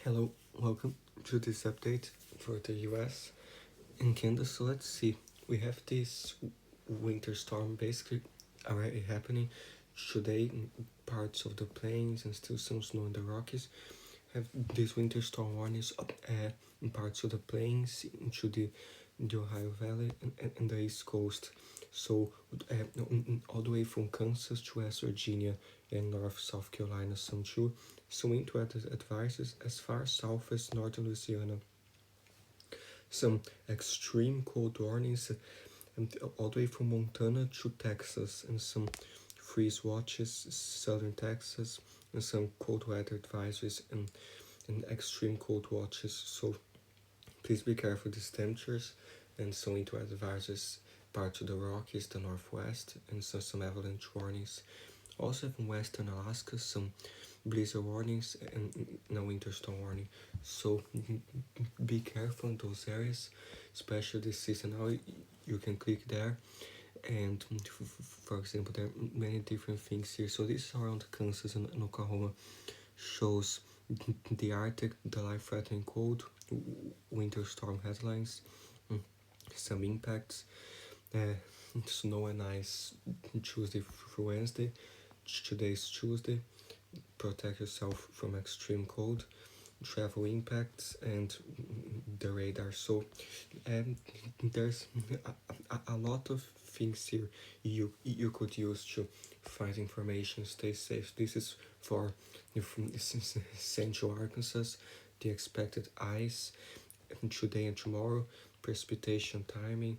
Hello, welcome to this update for the U.S. and Canada. So let's see, we have this winter storm basically already happening today in parts of the plains and still some snow in the Rockies. Have these winter storm warnings up in parts of the plains into the Ohio Valley and the East Coast. So all the way from Kansas to West Virginia and North South Carolina, some wind advices as far south as northern Louisiana. Some extreme cold warnings all the way from Montana to Texas, and some freeze watches southern Texas, and some cold weather advisories and extreme cold watches. So please be careful these temperatures, and some winter advisories parts of the Rockies, the Northwest, and some avalanche warnings. Also from western Alaska, some blizzard warnings and a winter storm warning. So be careful in those areas, especially this season. Now you can click there, and for example, there are many different things here. So this is around Kansas and Oklahoma. Shows the Arctic, the life-threatening cold, winter storm headlines, some impacts, snow and ice Tuesday through Wednesday. Today's Tuesday. Protect yourself from extreme cold, travel impacts, and the radar. So there's a lot of things here you could use to find information, stay safe. This is for central Arkansas, the expected ice today and tomorrow, precipitation timing,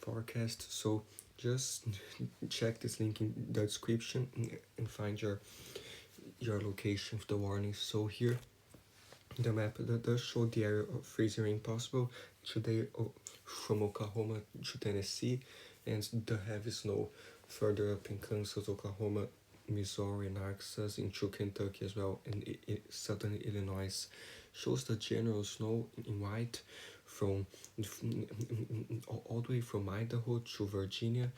forecast. So just check this link in the description and find your location of the warnings. So here the map that does show the area of freezing rain possible today from Oklahoma to Tennessee, and the heavy snow further up in Kansas, Oklahoma, Missouri, and Arkansas, into Kentucky as well, and southern Illinois. Shows the general snow in white from all the way from Idaho to Virginia,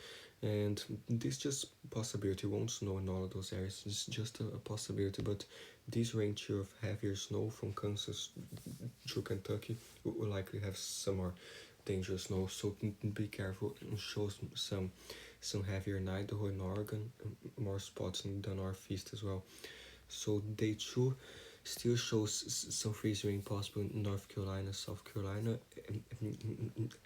and this just possibility. Won't snow in all of those areas. It's just a possibility, but this range of heavier snow from Kansas to Kentucky will likely have some more dangerous snow. So be careful, and show some heavier in Idaho and Oregon, more spots in the northeast as well. So day 2 still shows some freezing rain possible in North Carolina, South Carolina,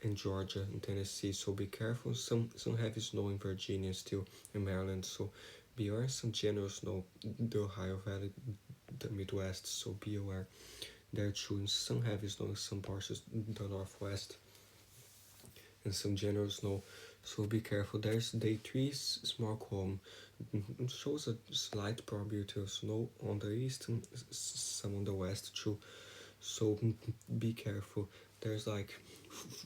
and Georgia and Tennessee. So be careful. Some heavy snow in Virginia still, in Maryland. So be aware. Some general snow the Ohio Valley, the Midwest. So be aware there too. And some heavy snow in some parts of the Northwest, and some general snow. So be careful. There's day 3 is more calm. It shows a slight probability of snow on the east and some on the west too. So be careful. There's like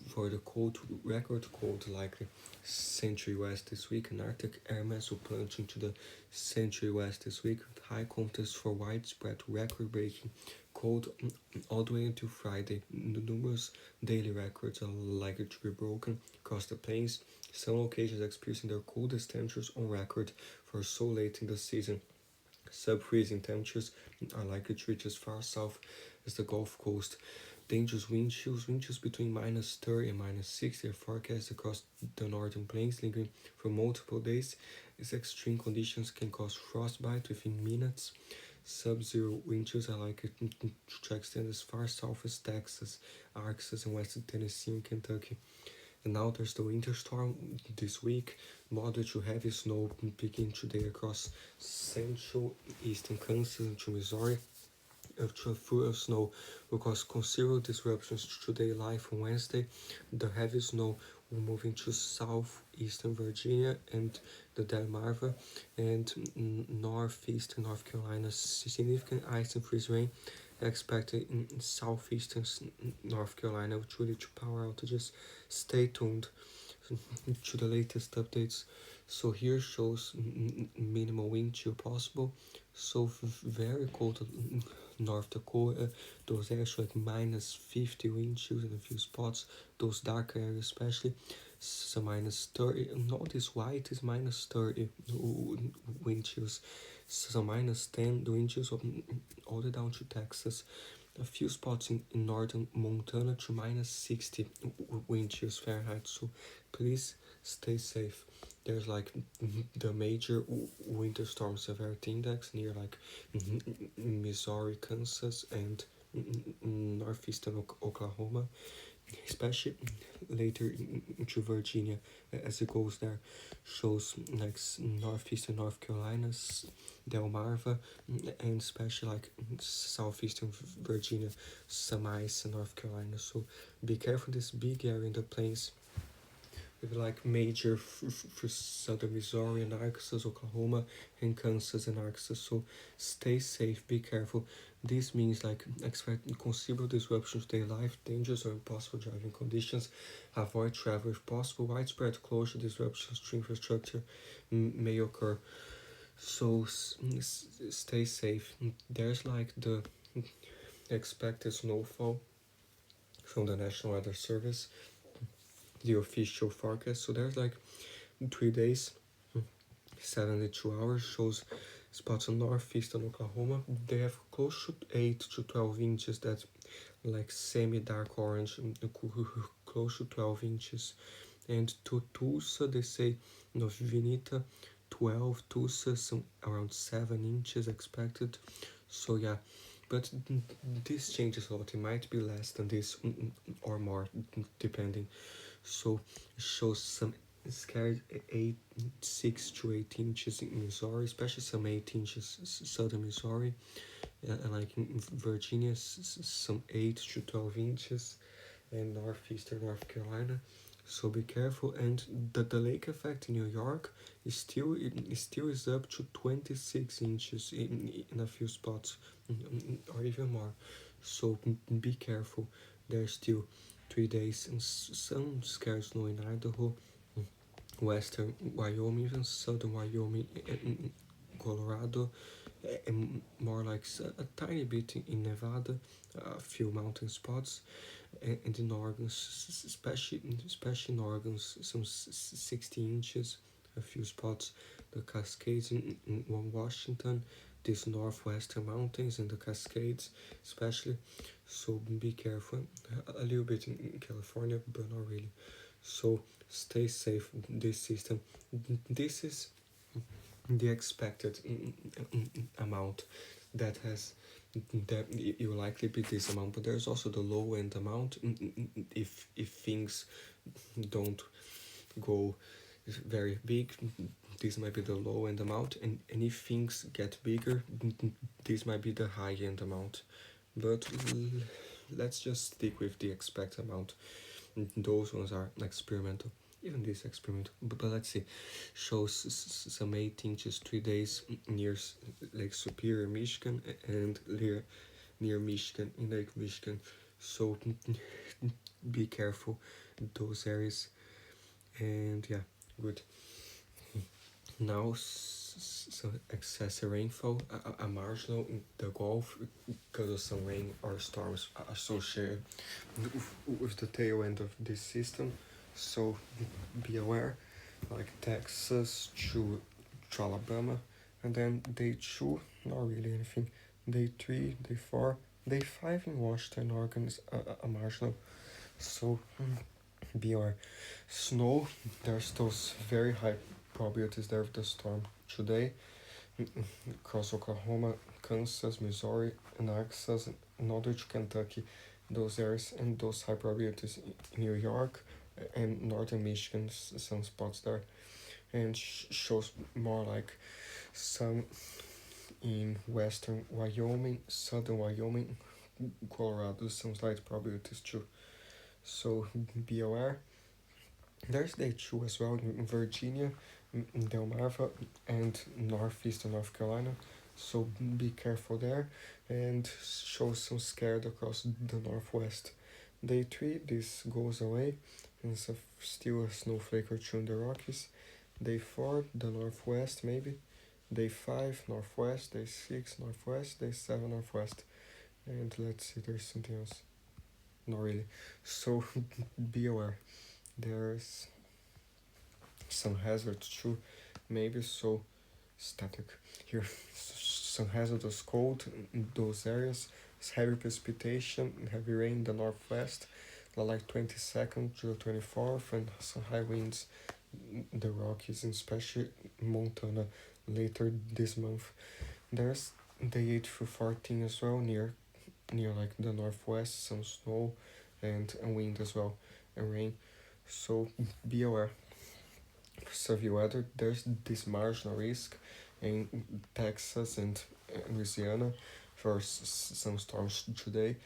for the cold, record cold, likely Century West this week, and Arctic air mass will plunge into the Century West this week with high contest for widespread record-breaking cold all the way until Friday. The numerous daily records are likely to be broken across the plains, some locations experiencing their coldest temperatures on record for so late in the season. Sub-freezing temperatures are likely to reach as far south as the Gulf Coast. Dangerous wind chills between minus 30 and minus 60 are forecast across the northern plains, lingering for multiple days. These extreme conditions can cause frostbite within minutes. Sub-zero wind chills are likely to extend as far south as Texas, Arkansas, and western Tennessee and Kentucky. And now there's the winter storm this week. Moderate to heavy snow begin today across central eastern Kansas to Missouri. After a foot of snow will cause considerable disruptions to daily life on Wednesday. The heavy snow will move into southeastern Virginia and the Delmarva and northeastern North Carolina. Significant ice and freeze rain expected in southeastern North Carolina, which will lead to power outages. Stay tuned to the latest updates. So here shows minimal wind chill possible. So very cold North Dakota, those areas like minus 50 wind chills in a few spots, those dark areas especially, some minus 30, not this white is minus 30 wind chills. some -10 winches all the way down to Texas. A few spots in northern Montana to -60 wind chills Fahrenheit. So please stay safe. There's like the major winter storm severity index near like Missouri, Kansas, and northeastern Oklahoma, especially later into Virginia as it goes there. Shows like northeastern North Carolina's Delmarva, and especially like southeastern Virginia, some ice in North Carolina. So be careful this big area in the plains with like major for southern Missouri and Arkansas, Oklahoma and Kansas and Arkansas. So stay safe, be careful. This means like expect considerable disruptions to their life, dangerous or impossible driving conditions. Avoid travel if possible. Widespread closure disruptions to infrastructure may occur. So stay safe. There's like the expected snowfall from the National Weather Service, the official forecast. So there's like 3 days, 72 hours shows spots on northeastern Oklahoma. They have close to 8 to 12 inches. That's like semi-dark orange, close to 12 inches. And to Tulsa, they say Vinita 12, Tulsa some around 7 inches expected. So yeah, but this changes a lot. It might be less than this or more depending. So it shows some scared 6 to 8 inches in Missouri, especially some 8 inches southern Missouri, and like in Virginia some 8 to 12 inches, and northeastern North Carolina. So be careful. And the lake effect in New York is still is up to 26 inches in a few spots, or even more. So be careful. There's still 3 days and some scarce snow in Idaho, western Wyoming, even southern Wyoming, and Colorado, and more like a tiny bit in Nevada, a few mountain spots, and in Oregon, especially in Oregon, some 60 inches, a few spots, the Cascades in Washington, these northwestern mountains and the Cascades, especially. So be careful. A little bit in California, but not really. So stay safe. This system, this is the expected amount that has that it will likely be this amount, but there's also the low end amount if things don't go very big. This might be the low end amount, and if things get bigger, this might be the high end amount. But let's just stick with the expected amount. Those ones are experimental. Even this experimental, but let's see. Shows some 8 inches 3 days near Lake Superior, Michigan, and near Michigan, in Lake Michigan. So be careful those areas. And yeah, good. Now some excessive rainfall, a marginal in the Gulf because of some rain or storms associated with the tail end of this system. So be aware, like Texas to Alabama, and then day 2, not really anything. Day 3, day 4, day 5 in Washington, Oregon is a marginal. So be aware. Snow, there's those very high probabilities there of the storm today across Oklahoma, Kansas, Missouri, and Arkansas, and northern Kentucky, those areas, and those high probabilities in New York and northern Michigan, some spots there, and shows more like some in western Wyoming, southern Wyoming, Colorado, some slight probabilities too. So be aware. There's day 2 as well in Virginia, in Delmarva, and northeastern North Carolina. So be careful there, and show some scared across the northwest. Day 3, this goes away, and so still a snowflake or two in the Rockies. Day 4, the northwest maybe. Day 5, northwest. Day 6, northwest. Day 7, northwest. And let's see, there's something else. Not really. So be aware. There's some hazards too, maybe. So static here. Some hazardous cold in those areas. It's heavy precipitation and heavy rain in the northwest, like 22nd to the 24th, and some high winds in the Rockies, and especially Montana later this month. There's the 8 through 14 as well, near like the northwest, some snow and wind as well, and rain. So be aware. Severe weather, there's this marginal risk in Texas and Louisiana for some storms today,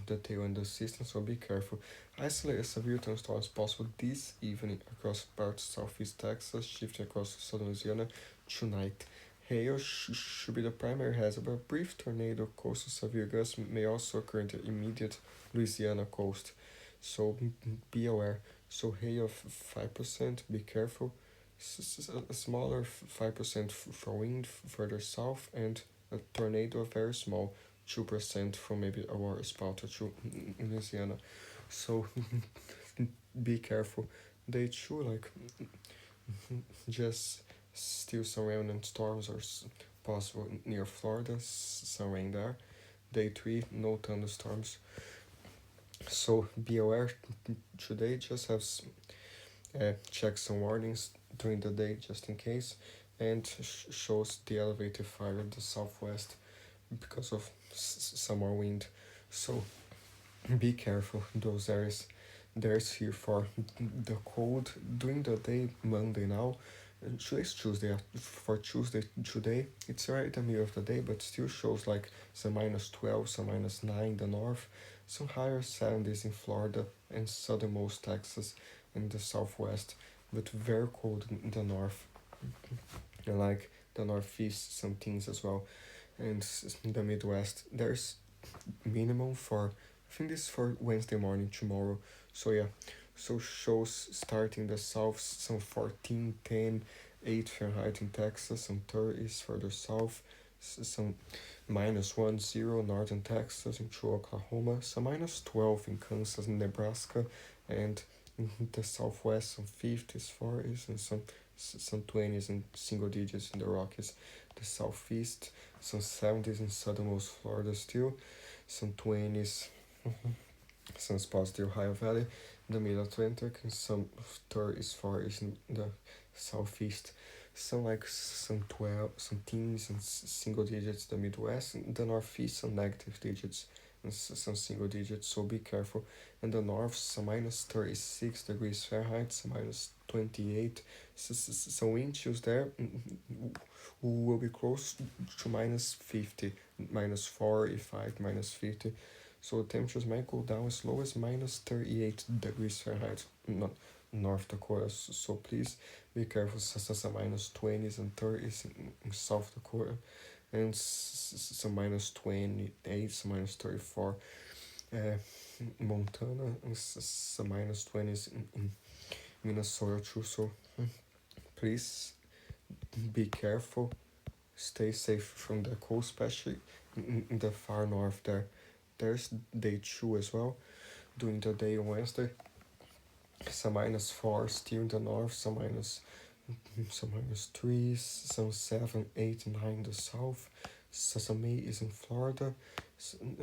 the tail end of the system, so be careful. Isolated severe thunderstorms possible this evening across parts of southeast Texas, shifting across southern Louisiana tonight. Hail should be the primary hazard, but brief tornado coastal severe gusts may also occur in the immediate Louisiana coast, so be aware. So hail of 5%, be careful. A smaller 5% for wind further south, and a tornado very small 2% from maybe a water spout or two in Louisiana. So be careful. Day two, like just still some remnant storms are possible near Florida, some rain there. Day three, no thunderstorms. So be aware. Today just have check some warnings during the day just in case, and shows the elevated fire in the southwest because of some more wind. So be careful those areas. There's here for the cold during the day. Monday now, today's Tuesday. For Tuesday today, it's right in the middle of the day, but still shows like some -12, some -9 in the north, some higher 70s in Florida and southernmost Texas and the southwest, but very cold in the north, and like the northeast, some things as well, and in the Midwest. There's minimum for, I think this is for Wednesday morning tomorrow. So yeah, so shows starting the south some 14, 10, 8 Fahrenheit in Texas, some 30s further south, some -10 northern Texas into Oklahoma, some -12 in Kansas and Nebraska, and in the southwest some 50s, 40s, and some 20s and single digits in the Rockies. The southeast some 70s in southernmost Florida still, some 20s, some spots the Ohio Valley, the Mid Atlantic, and some 30s, 40s in the southeast. Some like some 12, some teens and single digits the Midwest, and the Northeast some negative digits and some single digits. So be careful. And the North some -36 degrees Fahrenheit, some -28. Some wind chills there will be close to -50, -45, -50. So temperatures might go down as low as -38 degrees Fahrenheit, not North Dakota. So please be careful. Some -20s and 30s in South Dakota, and some -28, some -34. Montana, and some -20s in Minnesota too. So please be careful. Stay safe from the cold, especially in the far north there. There's day two as well. During the day on Wednesday, some -4 still in the north, some -3, some 7, 8, 9 in the south. Some 8 is in Florida,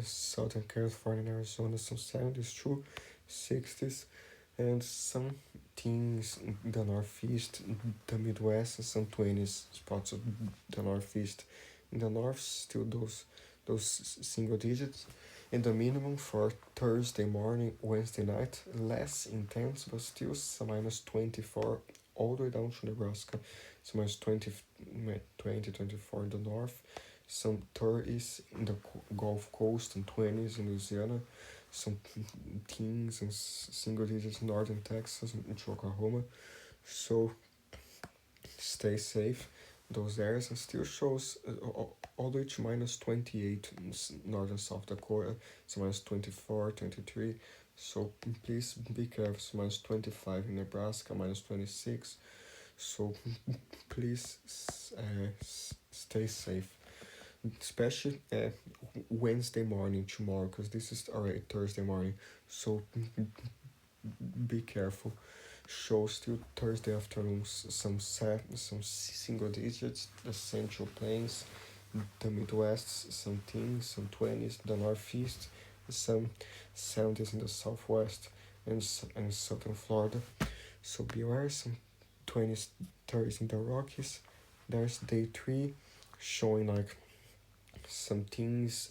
Southern California and Arizona, some 70s too, 60s, and some teens in the northeast, the Midwest, and some 20s spots of the northeast. In the north, still those single digits. And the minimum for Thursday morning, Wednesday night, less intense, but still some -24 all the way down to Nebraska, some -20, 24 in the north, some 30s in the Gulf Coast and 20s in Louisiana, some teens and single digits in northern Texas and Oklahoma. So stay safe those areas, and still shows all the way to -28 in northern South Dakota, so -24, 23. So please be careful. So -25 in Nebraska, -26. So please stay safe, especially Wednesday morning tomorrow, because this is already Thursday morning. So be careful. shows till Thursday afternoon some single digits, the Central Plains, the Midwest, some teens, some 20s, the Northeast, some 70s in the Southwest, and Southern Florida. So beware some 20s, 30s in the Rockies. There's day 3 showing like some teens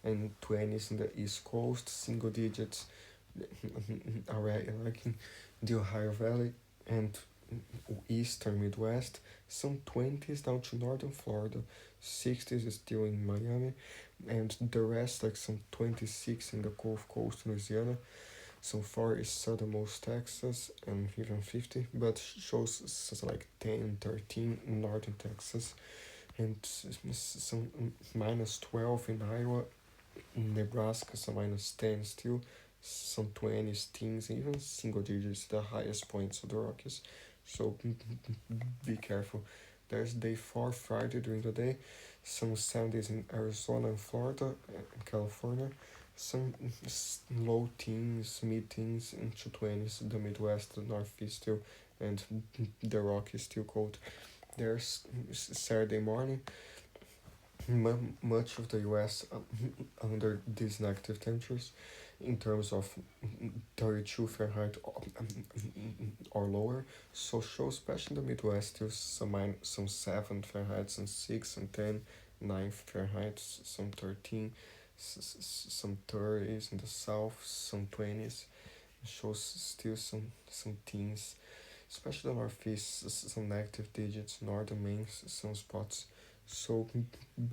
and 20s in the East Coast, single digits already like in the Ohio Valley and Eastern Midwest, some 20s down to Northern Florida, 60s is still in Miami, and the rest like some 26 in the Gulf Coast, Louisiana, some far is southernmost Texas, and even 50, but shows like 10, 13 in northern Texas, and some minus 12 in Iowa, in Nebraska, some minus 10 still, some 20s, teens, even single digits, the highest points of the Rockies. So be careful. There's day 4 Friday during the day, some 70s in Arizona and Florida and California, some low teens, mid teens, into 20s, the Midwest, the Northeast still, and the Rockies still cold. There's Saturday morning, much of the U.S. Under these negative temperatures, in terms of 32 Fahrenheit or lower. So show especially in the Midwest still some 7 Fahrenheit, some 6 and 10, 9 Fahrenheit, some 13, some 30s in the south, some 20s. Shows still some teens, especially the Northeast, some negative digits, northern Maine, some spots. So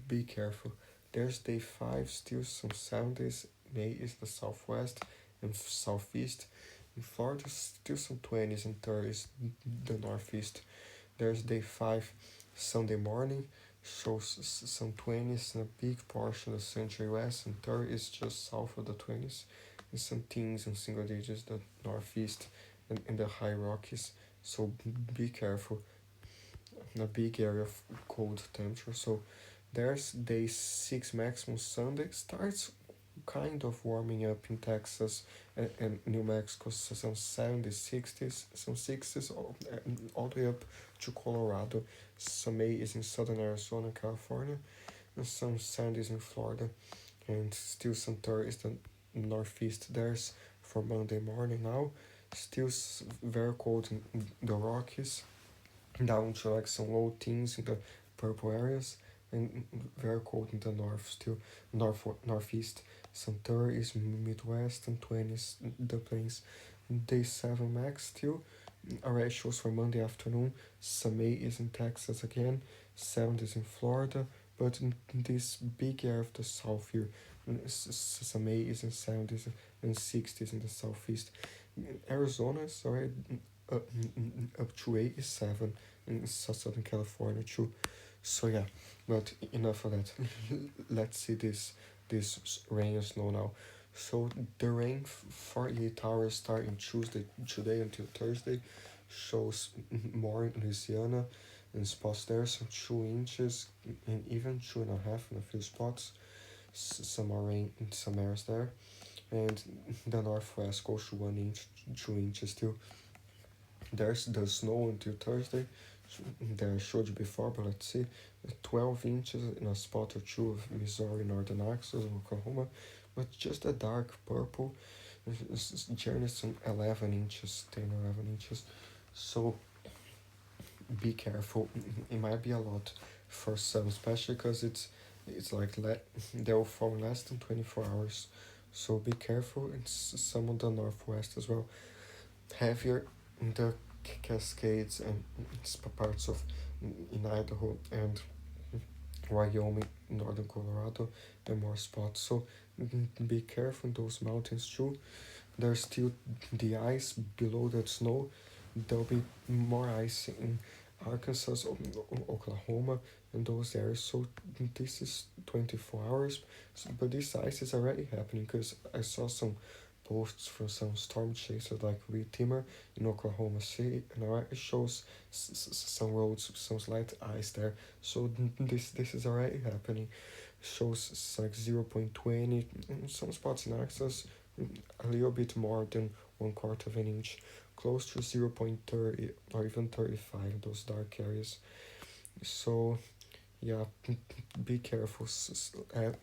be careful. There's day 5, still some 70s. May is the southwest and southeast. In Florida, still some 20s and 30s, the northeast. There's day 5, Sunday morning, shows some 20s and a big portion of the central US, and 30 is just south of the 20s, and some teens and single digits, the northeast and the high Rockies. So be careful. A big area of cold temperature. So there's day 6 maximum Sunday. Starts kind of warming up in Texas and New Mexico. So some 70s, 60s, some 60s, all the way up to Colorado. Some 80s in southern Arizona, California, and some 70s in Florida, and still some 30s the northeast. There's for Monday morning now. Still very cold in the Rockies, down to like some low teens in the purple areas, and very cold in the north still, northeast, some 30s Midwest, and 20s the plains. Day 7 max still already shows for Monday afternoon, some 80s in Texas again, 70s in Florida, but in this big area of the south here, some 80s and 70s and 60s in the southeast. Arizona is already up to 87 in Southern California too. So yeah, but enough of that. Let's see this rain and snow now. So the rain 48 hours starting Tuesday today until Thursday shows more in Louisiana and spots there, some 2 inches and even 2.5 in a few spots. Some more rain in some areas there, and the northwest goes to 1 inch, 2 inches too. There's the snow until Thursday. That I showed you before, but let's see. 12 inches in a spot or two of Missouri, northern Arkansas, and Oklahoma, but just a dark purple. Journey some 11 inches, 10 or 11 inches. So be careful. It might be a lot for some, especially because it's like they'll fall in less than 24 hours. So be careful. It's some of the northwest as well. Heavier in the Cascades and parts of in Idaho and Wyoming, northern Colorado, and more spots. So be careful in those mountains too. There's still the ice below that snow. There'll be more ice in Arkansas, Oklahoma, and those areas. So this is 24 hours, but this ice is already happening because I saw some posts from some storm chasers like Reed Timmer in Oklahoma City, and it shows some roads, some slight ice there. So this is already happening. Shows like 0.20, some spots in Arkansas, a little bit more than 1/4 of an inch, close to 0.30 or even 35, those dark areas. So yeah, be careful.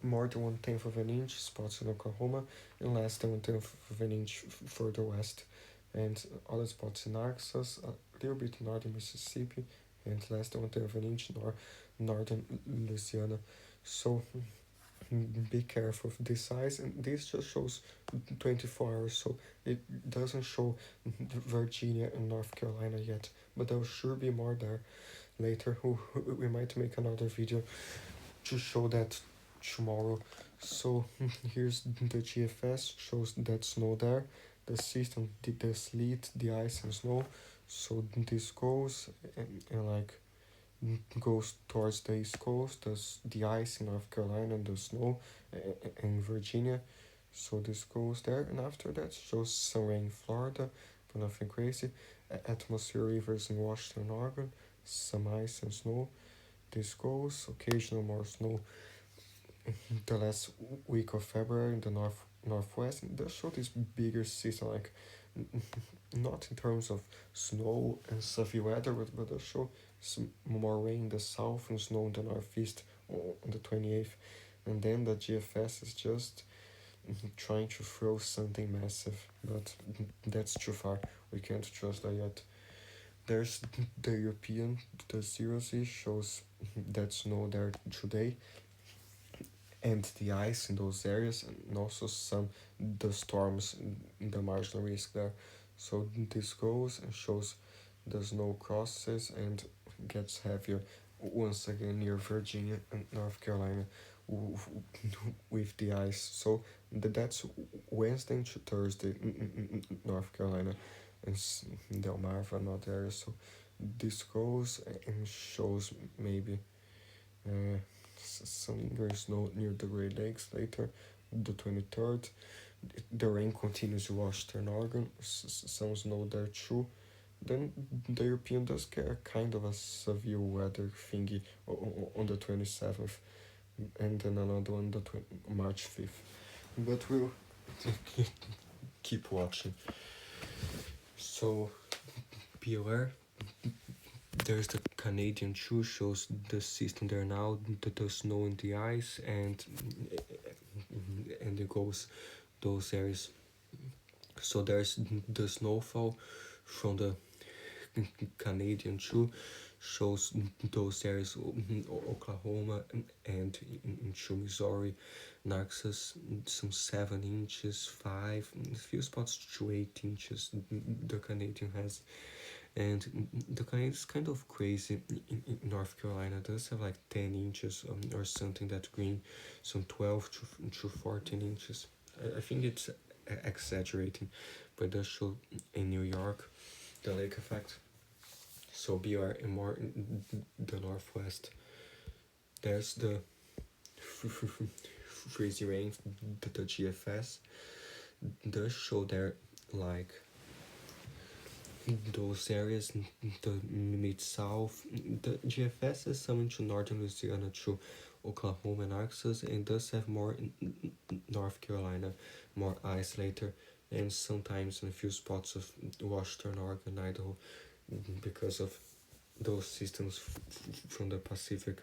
More than 1/10 of an inch spots in Oklahoma, and less than 1/10 of an inch further west, and other spots in Arkansas, a little bit northern Mississippi, and less than 1/10 of an inch northern Louisiana. So be careful of this size, and this just shows 24 hours, so it doesn't show Virginia and North Carolina yet, but there will sure be more there later. We might make another video to show that tomorrow. So here's the GFS, shows that snow there, the system, the sleet, the ice and snow. So this goes and like goes towards the east coast, the ice in North Carolina and the snow in Virginia. So this goes there, and after that shows some rain in Florida, but nothing crazy. Atmosphere rivers in Washington, Oregon, some ice and snow. This goes, occasional more snow the last week of February in the northwest. It does show this bigger system, like not in terms of snow and stuffy weather, but does show some more rain in the south and snow in the northeast on the 28th. And then the GFS is just trying to throw something massive, but that's too far. We can't trust that yet. There's the European, the 0Z shows that snow there today, and the ice in those areas, and also some the storms in the marginal risk there. So this goes and shows the snow crosses and gets heavier once again near Virginia and North Carolina with the ice. So that's Wednesday to Thursday in North Carolina and Delmarva and other areas. So this goes and shows maybe some lingering snow near the Great Lakes later, the 23rd. The rain continues to Washington, Oregon, some snow there too. Then the European does get a kind of a severe weather thingy on the 27th, and then another one the March 5th. But we'll keep watching. So be aware. There's the Canadian too, shows the system there now, the snow and the ice, and it goes those areas. So there's the snowfall from the Canadian too, shows those areas, Oklahoma and into Missouri, Arkansas, some 7 inches, 5, a few spots to 8 inches the Canadian has. And the Canadian is kind of crazy. In North Carolina does have like 10 inches or something that green, some 12 to 14 inches. I think it's exaggerating, but it does show in New York the lake effect. So beware, and more in the northwest. There's the freezing rain, the GFS does show there like those areas, the mid-south. The GFS is some into northern Louisiana to Oklahoma and Arkansas, and does have more in North Carolina, more ice later, and sometimes in a few spots of Washington, Oregon, Idaho, because of those systems from the Pacific.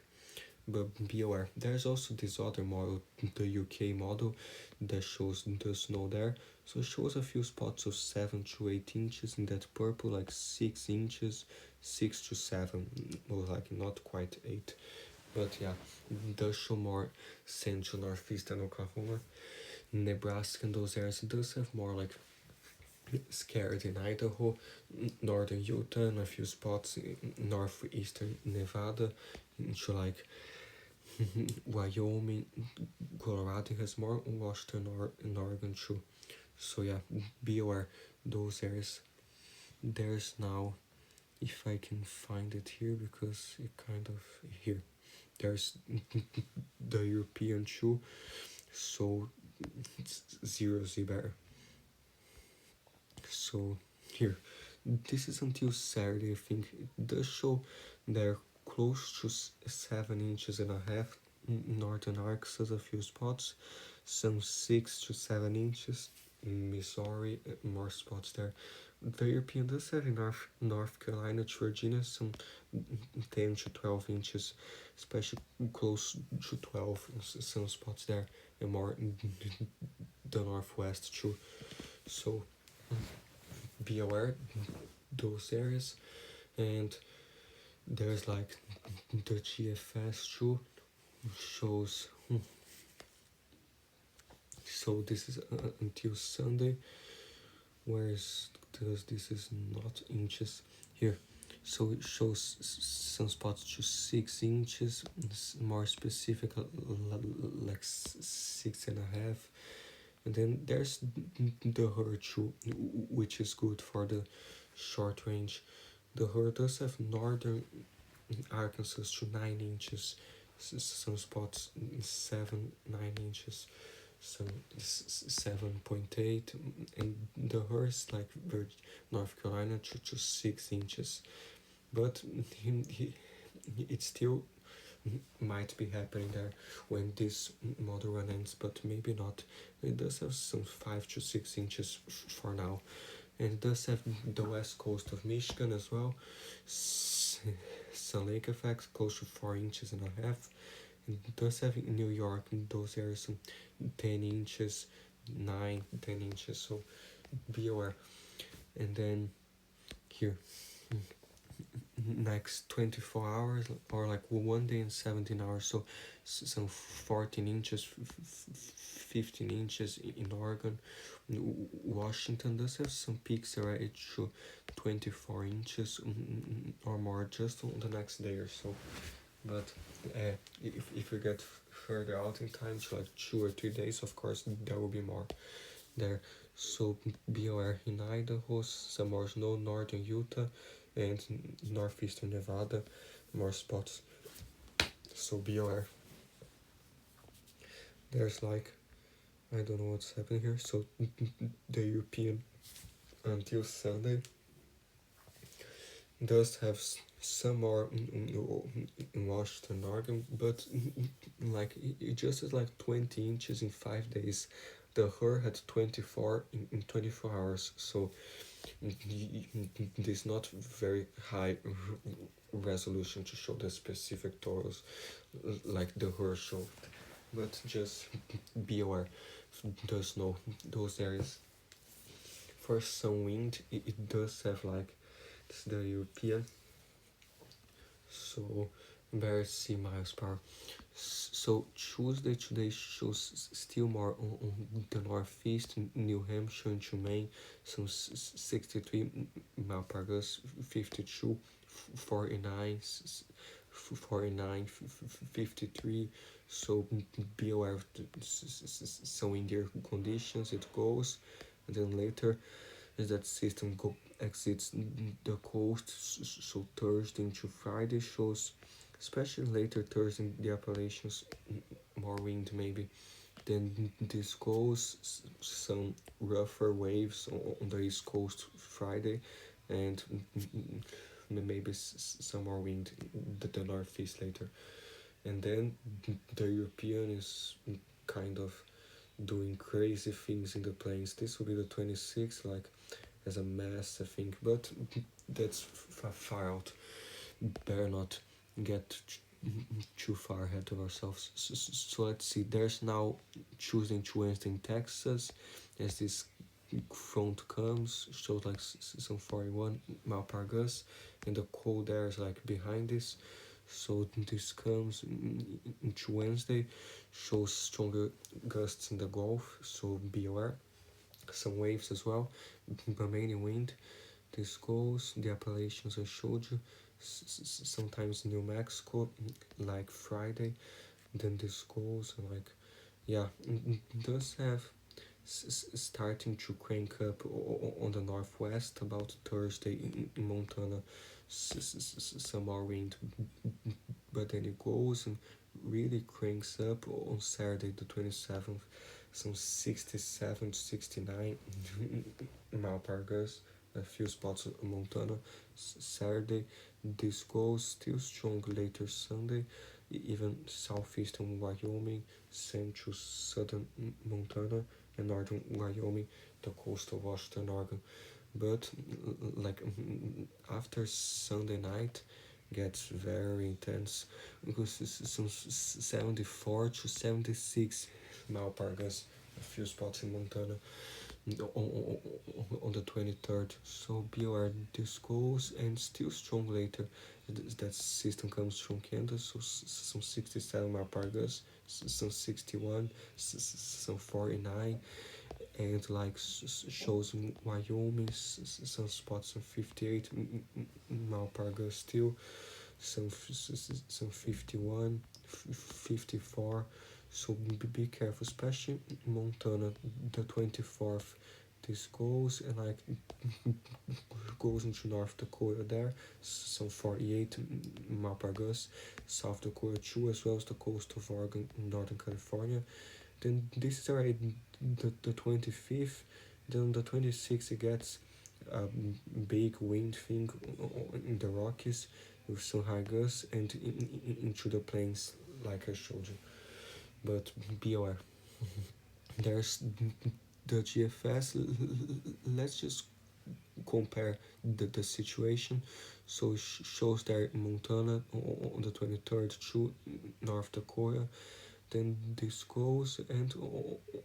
But be aware, there's also this other model, the UK model, that shows the snow there. So it shows a few spots of 7 to 8 inches in that purple, like 6 inches, 6 to 7, well, like not quite 8. But yeah, it does show more central northeastern Oklahoma, Nebraska, and those areas. It does have more like scared in Idaho, northern Utah, and a few spots in northeastern Nevada, into like Wyoming, Colorado has more, Washington and Oregon too. So yeah, be aware those areas. There's now, if I can find it here, because it kind of here. There's the European too, so it's 0Z better. So here, this is until Saturday. I think it does show they're close to 7.5 inches in northern Arkansas, a few spots, some 6 to 7 inches Missouri, more spots there. The European does have in North Carolina to Virginia some 10 to 12 inches, especially close to 12, some spots there, and more in the northwest too. So be aware those areas. And there's like the GFS too, shows. So this is until Sunday, whereas this is not inches here. So it shows some spots to 6 inches, more specific like 6.5. And then there's the herd too, which is good for the short range. The herd does have northern Arkansas to 9 inches, some spots 7-9 inches, some 7.8, and the horse like North Carolina to 6 inches. But it still might be happening there when this model run ends, but maybe not. It does have some 5 to 6 inches for now, and it does have the west coast of Michigan as well. Some lake effects close to 4.5 inches. And it does have in New York in those areas some 10 inches, 9-10 inches. So be aware. And then here, next 24 hours or like 1 day and 17 hours, so some 14 inches, 15 inches in Oregon. Washington does have some peaks already to 24 inches or more just on the next day or so. But if we get further out in time, to like 2 or 3 days, of course there will be more there. So be aware. In Idaho, some more snow, northern Utah and northeastern Nevada, more spots. So be aware. There's like, I don't know what's happening here. So the European until Sunday does have some more in Washington, Oregon, but like it just is like 20 inches in 5 days. The her had 24 in 24 hours, so this not very high resolution to show the specific totals like the her showed, but just be aware. Does know those areas. For some wind, it does have like it's the European, so barely miles per hour. So Tuesday today shows still more on the northeast, New Hampshire into Maine, some 63 mile per gust, 52, 49, 49, 53. So be aware of some windier conditions it goes, and then later as that system exits the coast, so Thursday into Friday shows, especially later Thursday, the Appalachians, more wind maybe. Then this goes some rougher waves on the East Coast Friday, and maybe some more wind the northeast later. And then the European is kind of doing crazy things in the plains. This will be the 26th, like as a mass, I think, but that's far out. Better not get too far ahead of ourselves. So let's see. There's now Tuesday to Wednesday in Texas, as this front comes, shows like some 41 mile per gust, and the cold air is like behind this. So this comes into Wednesday, shows stronger gusts in the Gulf, so be aware. Some waves as well, but mainly wind. This goes the Appalachians I showed you, sometimes New Mexico, like Friday. Then this goes and like, yeah, does have starting to crank up on the northwest about Thursday in Montana, some more wind, but then it goes and really cranks up on Saturday the 27th, some 67 to 69 mile per gust, a few spots in Montana. Saturday this goes still strong later Sunday, even southeastern Wyoming, central southern Montana, and northern Wyoming, the coastal Washington, Oregon. But like after Sunday night gets very intense because it's some 74 to 76 mile per gust, a few spots in Montana on the 23rd. So be aware, this goes and still strong later. That system comes from Canada, so some 67 mile per gust, some 61, some 49, and like shows in Wyoming, some spots on 58 mile per gust still, some 51, 54. So be careful, especially Montana, the 24th. This goes and like goes into North Dakota there, some 48 mile per gust, South Dakota too, as well as the coast of Oregon, Northern California. Then this is already the 25th. Then on the 26th it gets a big wind thing in the Rockies with some high gusts and into the plains like I showed you. But be aware. There's the GFS. Let's just compare the situation. So it shows there Montana on the 23rd to North Dakota. Then this goes, and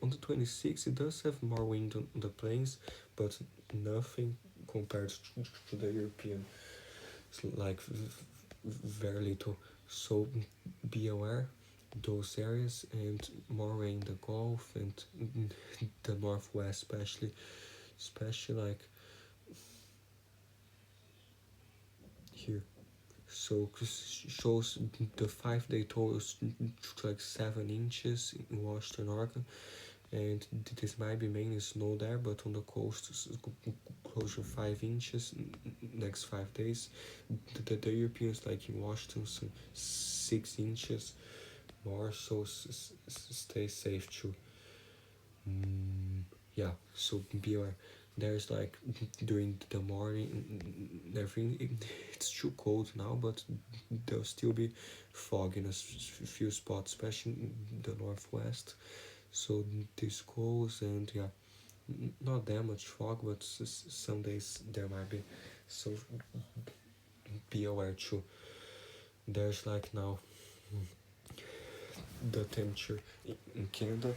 on the 26th it does have more wind on the plains, but nothing compared to the European. It's like very little. So be aware those areas, and more rain in the Gulf and the Northwest, especially like here. So shows the 5 day totals like 7 inches in Washington, Oregon, and this might be mainly snow there, but on the coast it's close to 5 inches next 5 days. The Europeans like in Washington some 6 inches more, so stay safe too. Yeah, so be aware. There's like during the morning everything, it's too cold now, but there'll still be fog in a few spots, especially in the northwest. So this goes, and yeah, not that much fog, but some days there might be. So be aware too. There's like now the temperature in Canada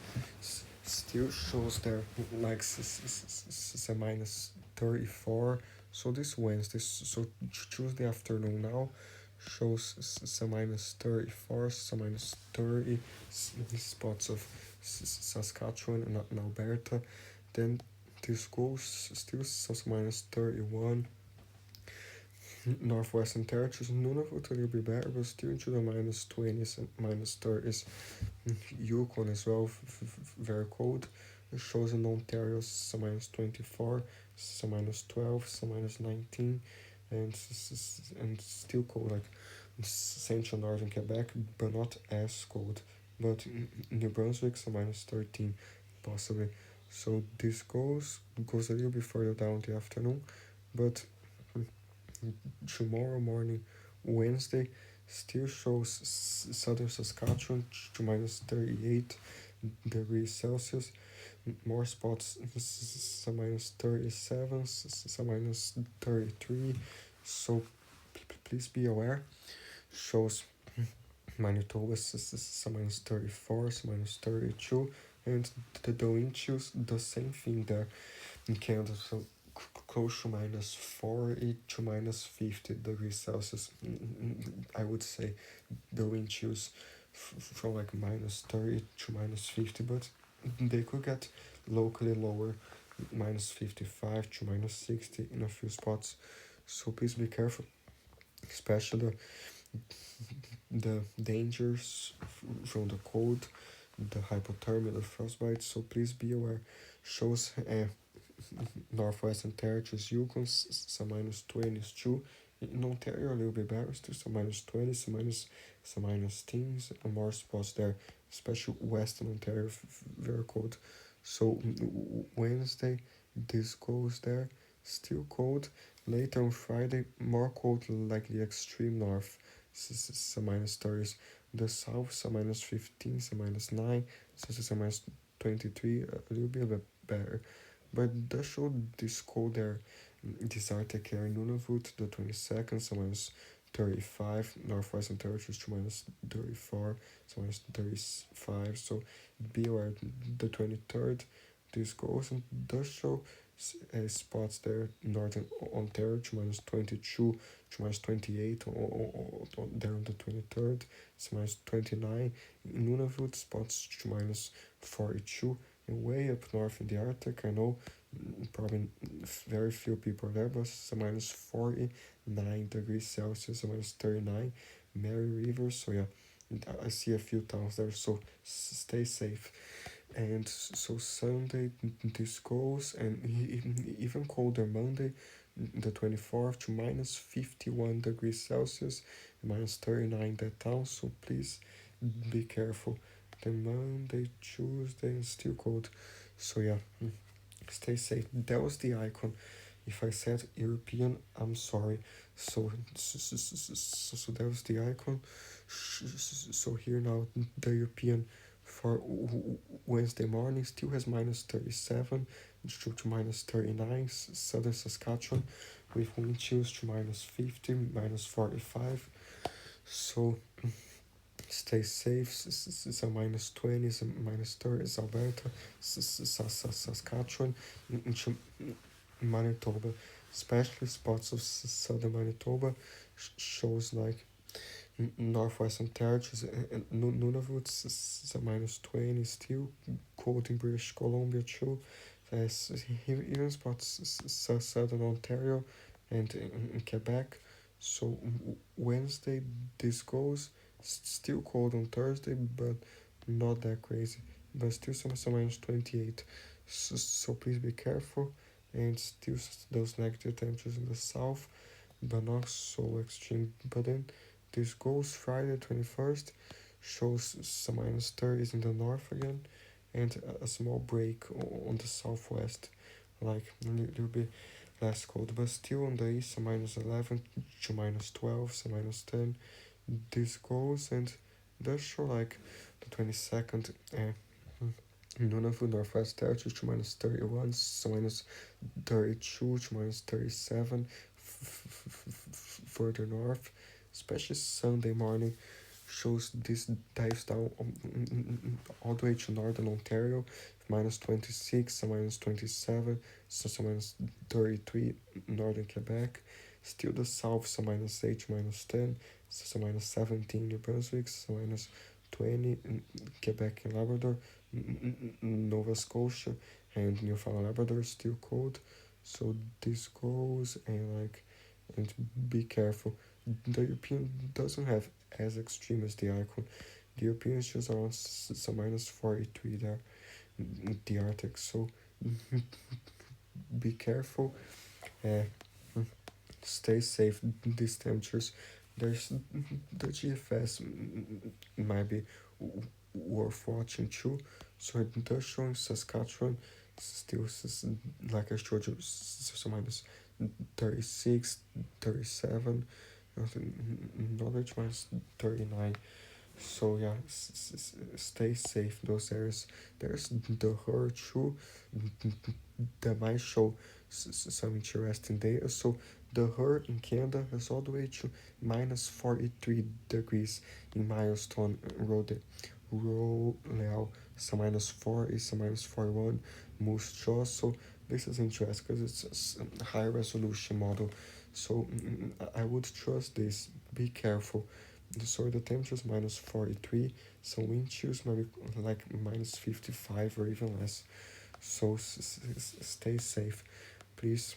still shows there like minus 34. So this Wednesday, so Tuesday afternoon now shows some minus 34, some minus 30 spots of Saskatchewan and Alberta. Then this goes still some minus 31. Northwestern Territories, none of it will be better, but still into the minus 20s and minus 30s. Yukon as well, very cold. It shows in Ontario some minus 24, some minus 12, some minus 19, and still cold like central northern Quebec, but not as cold. But New Brunswick some minus 13, possibly. So this goes a little bit further down the afternoon, but tomorrow morning, Wednesday, still shows southern Saskatchewan to minus 38 degrees Celsius. More spots, some minus 37, some minus 33. So please be aware. Shows Manitoba, some minus 34, some minus 32. And the wind chills, the same thing there in Canada. So close to minus 40 to minus 50 degrees Celsius. I would say the wind chills from like minus 30 to minus 50, but they could get locally lower, minus 55 to minus 60 in a few spots. So please be careful, especially the dangers from the cold, the hypothermia, the frostbite. So please be aware. Shows Northwestern Territories, Yukon, some minus 20s too. In Ontario, a little bit better, still some minus 20, some minus teens, and more spots there, especially Western Ontario, very cold. So Wednesday, this goes there, still cold. Later on Friday, more cold like the extreme north, some minus 30s. The south, some minus 15, some minus 9, some minus -23, a little bit better. But it does show this cold there, this Arctic air in Nunavut, the 22nd, so -35, northwestern territories to -34, so -35. So be aware, the 23rd, this goes and does show spots there, northern Ontario to -22 to -28 there on the 23rd, it's -29. In Nunavut, spots to -42, and way up north in the Arctic, I know probably very few people there, but it's -49 degrees Celsius, -39, Mary River. So yeah, I see a few towns there, so stay safe. And so Sunday this goes, and even colder Monday, the 24th, to -51 degrees Celsius, -39 that town. So please be careful. Then Monday, Tuesday, and still cold. So yeah, stay safe. That was the icon. If I said European, I'm sorry. So that was the icon. So here now, the European for Wednesday morning still has -37 to -39. Southern Saskatchewan with wind chills to -50, -45. So stay safe. So -20, so -30 is Alberta, Saskatchewan, into Manitoba, especially spots of southern Manitoba shows like northwestern territories and Nunavut, so -20 still cold in British Columbia too. There's even spots southern Ontario and in Quebec. So Wednesday this goes still cold on Thursday, but not that crazy. But still some -28. So please be careful, and still those negative temperatures in the south, but not so extreme. But then this goes Friday 21st, shows some -30s in the north again, and a small break on the southwest, like a little bit less cold, but still on the east, some -11 to -12, some -10. This goes and does show like the 22nd. Nunavut Northwest Territories to -31, so -32 to -37 further north, especially Sunday morning shows this dives down all the way to northern Ontario, -26, so -27, so -33 northern Quebec, still the south, so -8 to -10, so -17 New Brunswick, so -20 in Quebec and Labrador, Nova Scotia and Newfoundland Labrador still cold. So this goes, and and be careful. The European doesn't have as extreme as the icon. The European is just around some -43 there in the Arctic. So be careful. Uh, Stay safe. These temperatures. There's the GFS might be worth watching too. So it does show in Saskatchewan still, like I showed you, so -36, 37, Norwich -39. So yeah, stay safe in those areas. There's the her too that might show some interesting data. So the her in Canada has all the way to -43 degrees in Milestone Road. Roleau, some -40, some -41, Moose Jaw. So this is interesting because it's a high resolution model. So I would trust this. Be careful. So the temperature is -43, so wind chills maybe like -55 or even less. So stay safe. Please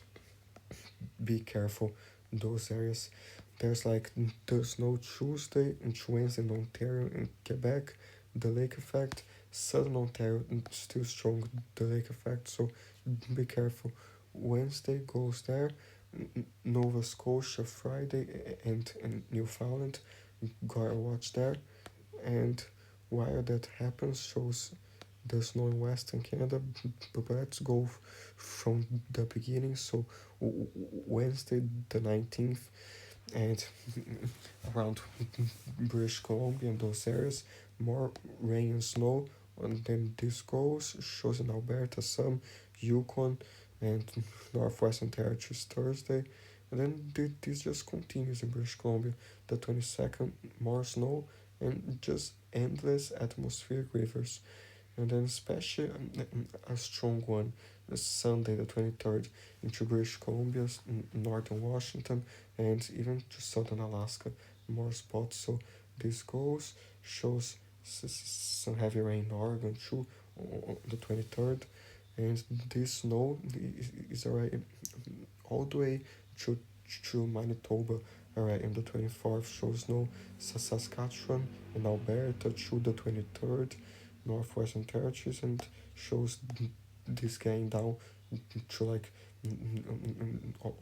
be careful in those areas. There's like the snow Tuesday and Wednesday in Ontario and Quebec, the lake effect. Southern Ontario still strong, the lake effect. So be careful. Wednesday goes there. Nova Scotia Friday and Newfoundland. Gotta watch there. And while that happens, shows the snow in Western Canada. But let's go from the beginning. So Wednesday the 19th, and around British Columbia and those areas, more rain and snow And then this goes, shows in Alberta some, Yukon, and Northwestern Territories Thursday. And then this just continues in British Columbia. The 22nd, more snow, and just endless atmospheric rivers. And then especially a strong one, Sunday the 23rd, into British Columbia, northern Washington, and even to southern Alaska, more spots. So this goes, shows some heavy rain in Oregon too on the 23rd, and this snow is already all the way to Manitoba. Alright, on the 24th shows snow Saskatchewan and Alberta to the 23rd, Northwestern Territories, and shows this going down to like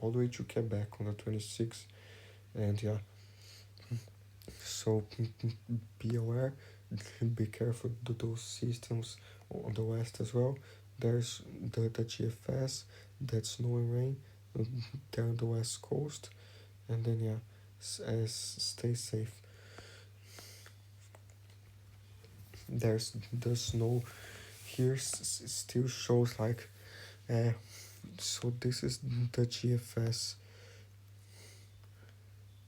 all the way to Quebec on the 26th. And yeah, so be aware, be careful to those systems on the west as well. There's the GFS, that's snow and rain there on the west coast. And then yeah, stay safe. There's snow here, still shows like so this is the GFS.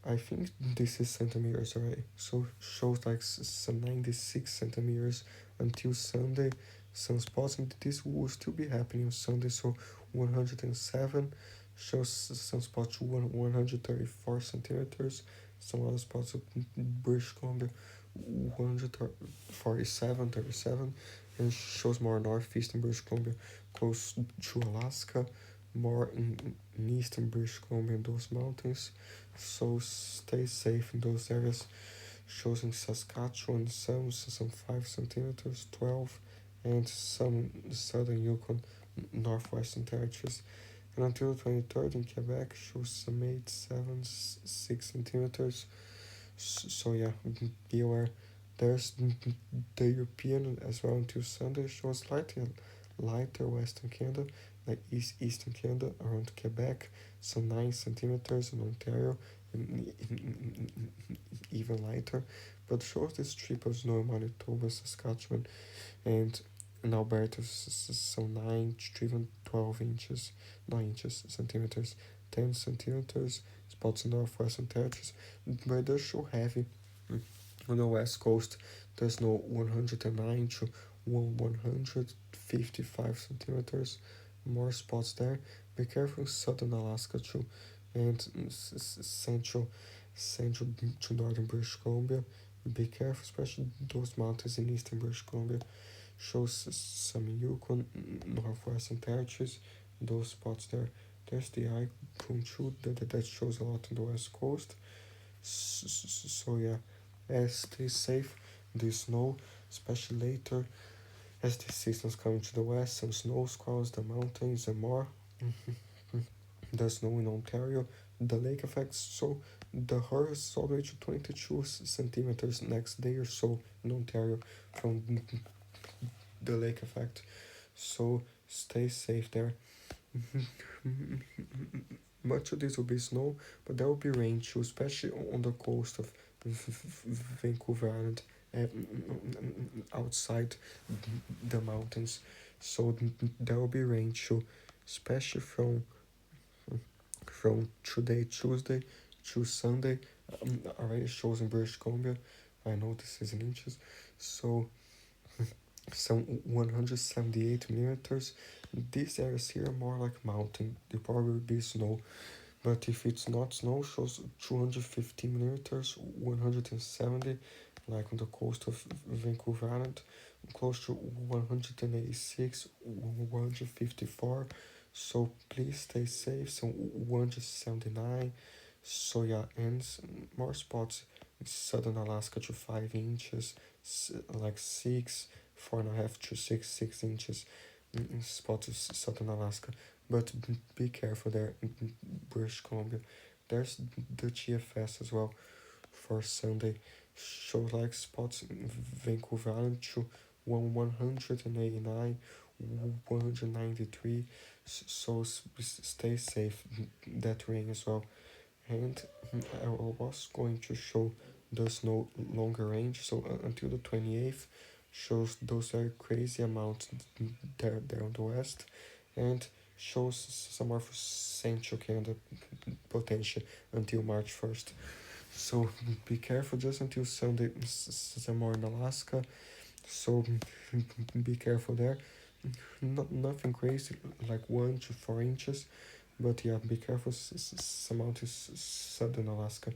I think this is centimeters, already. So shows like some 96 centimeters until Sunday. Some spots, and this will still be happening on Sunday. So 107 shows some spots 134 centimeters. Some other spots of British Columbia 147, 37, and shows more northeastern British Columbia, close to Alaska, more in eastern British Columbia in those mountains. So stay safe in those areas. Shows in Saskatchewan some 5 centimeters, 12, and some southern Yukon, northwestern territories. And until the 23rd in Quebec shows some 8, 7, 6 centimeters. So yeah, be aware. There's the European as well until Sunday shows slightly lighter Western Canada, like Eastern Canada around Quebec, some 9 centimeters in Ontario, and even lighter, but shows this strip of snow in Manitoba, Saskatchewan, and in Alberta, some 9 to even 12 inches, 9 inches, centimeters, 10 centimeters, spots in northwestern territories, but they're so heavy. On the west coast, there's no 109 to 155 centimeters, more spots there. Be careful in southern Alaska too, and central to northern British Columbia. Be careful, especially those mountains in eastern British Columbia. Shows some Yukon, northwestern territories, those spots there. There's the icon too that shows a lot on the west coast. So yeah, stay safe. The snow, especially later as the seasons coming to the west, some snow squalls, the mountains, and more. The snow in Ontario, the lake effects. So the horse all the way to 22 centimeters next day or so in Ontario from the lake effect. So stay safe there. Much of this will be snow, but there will be rain too, especially on the coast of Vancouver Island, outside the mountains. So there will be rain too, especially from today Tuesday to Sunday. Already shows in British Columbia. I know this is in inches. So some 178 millimeters. These areas here are more like mountain. There probably will be snow, but if it's not snow, shows 250 millimeters, 170, like on the coast of Vancouver Island, close to 186, 154. So please stay safe. So 179. So yeah, and more spots in southern Alaska to 5 inches, like 6, 4.5 to 6 inches in spots of southern Alaska. But be careful there in British Columbia. There's the GFS as well for Sunday. Shows like spots in Vancouver Island to 189, 193. So stay safe. That rain as well. And I was going to show the snow longer range. So until the 28th shows those are crazy amounts there on the west, and shows some more for Central Canada potential until March 1st. So be careful just until Sunday, some more in Alaska. So be careful there. Nothing crazy, like 1 to 4 inches, but yeah, be careful. Some out is southern Alaska,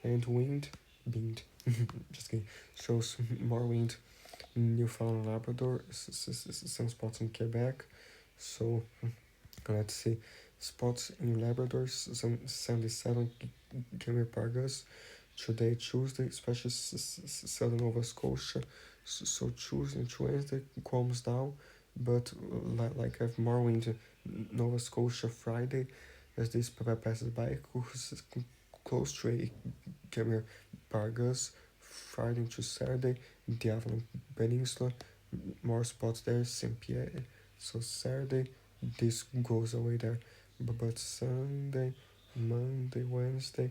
and wind, just kidding. Shows more wind. Newfoundland, Labrador, some spots in Quebec. So let's see, spots in Labrador, some 77 km per Gus. Today, Tuesday, especially southern Nova Scotia. So Tuesday and Wednesday calms down, but like I have more wind Nova Scotia Friday as this passes by, close to 8 km per Gus. Friday to Saturday, the Avalon Peninsula, more spots there, St. Pierre. So Saturday, this goes away there. But Sunday, Monday, Wednesday,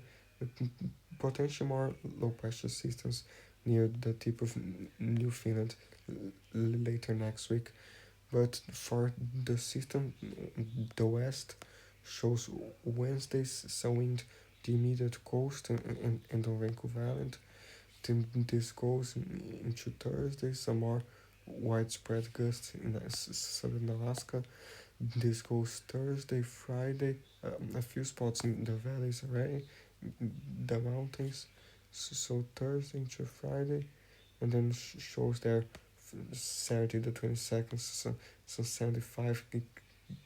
potentially more low pressure systems near the tip of Newfoundland later next week. But for the system, the west shows Wednesdays some wind the immediate coast and on Vancouver Island. Then this goes into Thursday, some more widespread gusts in southern Alaska. This goes Thursday, Friday, a few spots in the valleys already, the mountains. So Thursday into Friday, and then shows there Saturday the 22nd, so 75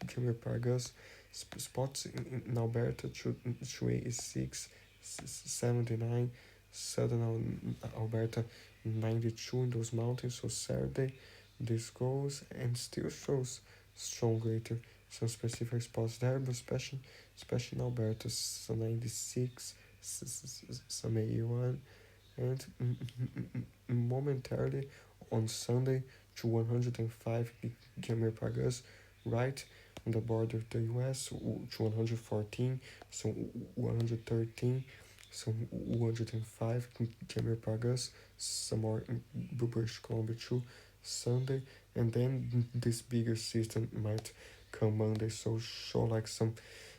km per Gus. Spots in Alberta to 86, 79, southern Alberta 92 in those mountains. So Saturday this goes and still shows strong greater. Some specific spots there, but especially in Alberta, some 96, some 81, and momentarily on Sunday to 105 km per Gus, right on the border of the U.S. to 114, so 113, so 105 km per Gus, some more in British Columbia too, Sunday, and then this bigger system might come Monday, so show like some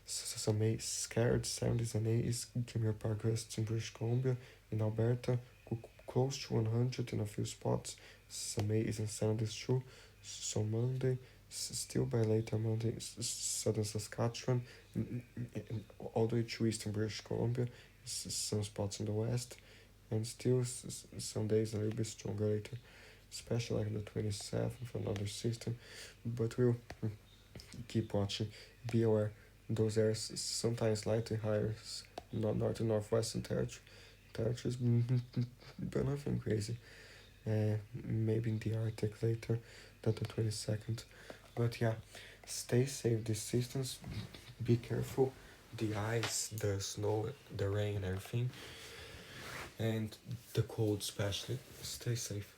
scared 70s and 80s km per Gus in British Columbia, in Alberta, close to 100 in a few spots, some 80s and 70s too. So Monday, still by later Monday, southern Saskatchewan, all the way to eastern British Columbia, some spots in the west, and still some days a little bit stronger later, especially like the 27th for another system. But we'll keep watching. Be aware, those areas sometimes slightly higher, north and northwestern territories, but nothing crazy. Maybe in the Arctic later than the 22nd. But yeah, stay safe. These systems, be careful. The ice, the snow, the rain, and everything, and the cold especially. Stay safe.